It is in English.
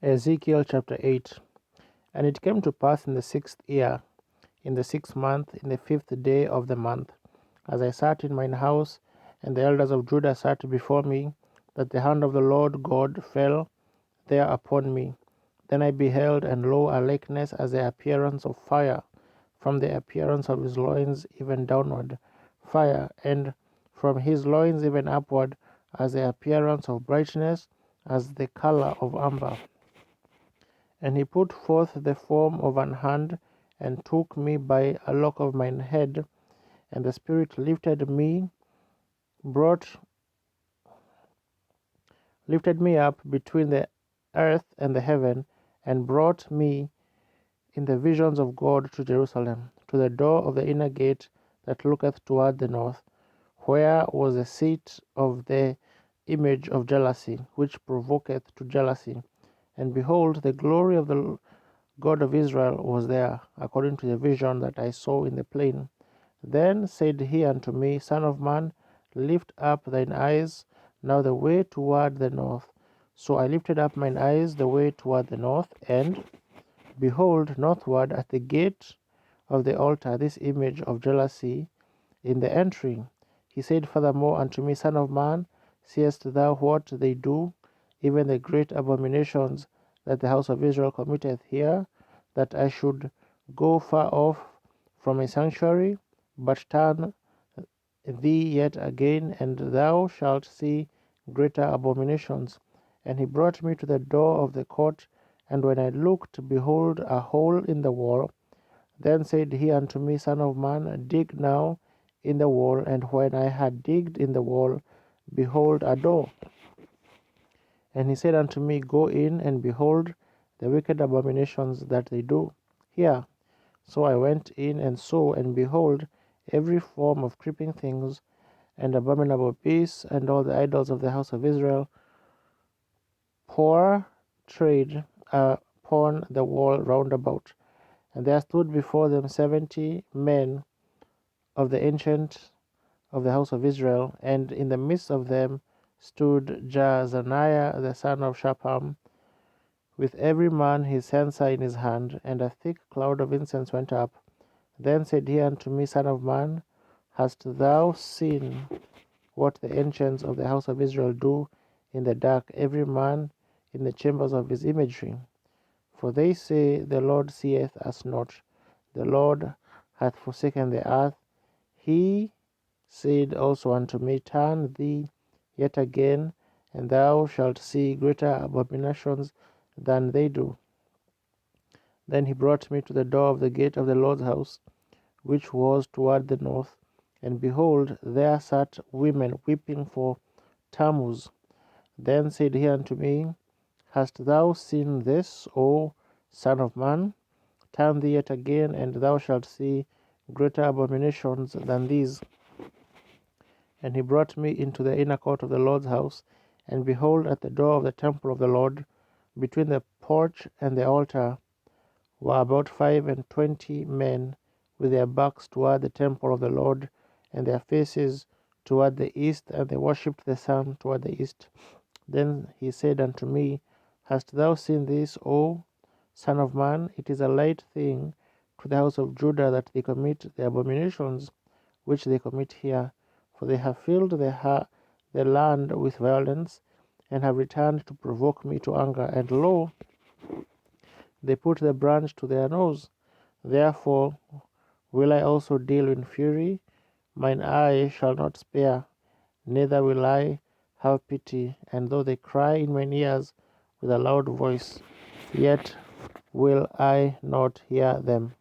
Ezekiel chapter 8. And it came to pass in the 6th year, in the 6th month, in the 5th day of the month, as I sat in mine house, and the elders of Judah sat before me, that the hand of the Lord God fell there upon me. Then I beheld, and lo, a likeness as the appearance of fire, from the appearance of his loins even downward, fire, and from his loins even upward, as the appearance of brightness, as the color of amber. And he put forth the form of an hand, and took me by a lock of mine head, and the Spirit lifted me up between the earth and the heaven, and brought me in the visions of God to Jerusalem, to the door of the inner gate that looketh toward the north, where was the seat of the image of jealousy, which provoketh to jealousy. And behold, the glory of the God of Israel was there, according to the vision that I saw in the plain. Then said he unto me, Son of man, lift up thine eyes now the way toward the north. So I lifted up mine eyes the way toward the north, and behold, northward at the gate of the altar this image of jealousy in the entry. He said furthermore unto me, Son of man, seest thou what they do, even the great abominations that the house of Israel committeth here, that I should go far off from a sanctuary? But turn thee yet again, and thou shalt see greater abominations. And he brought me to the door of the court, and when I looked, behold, a hole in the wall. Then said he unto me, Son of man, dig now in the wall. And when I had digged in the wall, behold, a door. And he said unto me, Go in, and behold the wicked abominations that they do here. So I went in and saw, and behold, every form of creeping things, and abominable beasts, and all the idols of the house of Israel, portrayed upon the wall round about. And there stood before them 70 men of the ancient of the house of Israel, and in the midst of them stood Jaazaniah the son of Shaphan, with every man his censer in his hand, and a thick cloud of incense went up. Then said he unto me, Son of man, hast thou seen what the ancients of the house of Israel do in the dark, every man in the chambers of his imagery? For they say, The Lord seeth us not, the Lord hath forsaken the earth. He said also unto me, Turn thee yet again, and thou shalt see greater abominations than they do. Then he brought me to the door of the gate of the Lord's house, which was toward the north. And behold, there sat women weeping for Tammuz. Then said he unto me, Hast thou seen this, O son of man? Turn thee yet again, and thou shalt see greater abominations than these. And he brought me into the inner court of the Lord's house, and behold, at the door of the temple of the Lord, between the porch and the altar, were about 25 men, with their backs toward the temple of the Lord, and their faces toward the east, and they worshipped the sun toward the east. Then he said unto me, Hast thou seen this, O son of man? It is a light thing to the house of Judah that they commit the abominations which they commit here, for they have filled the land with violence, and have returned to provoke me to anger. And lo, they put the branch to their nose. Therefore will I also deal in fury. Mine eye shall not spare, neither will I have pity. And though they cry in mine ears with a loud voice, yet will I not hear them.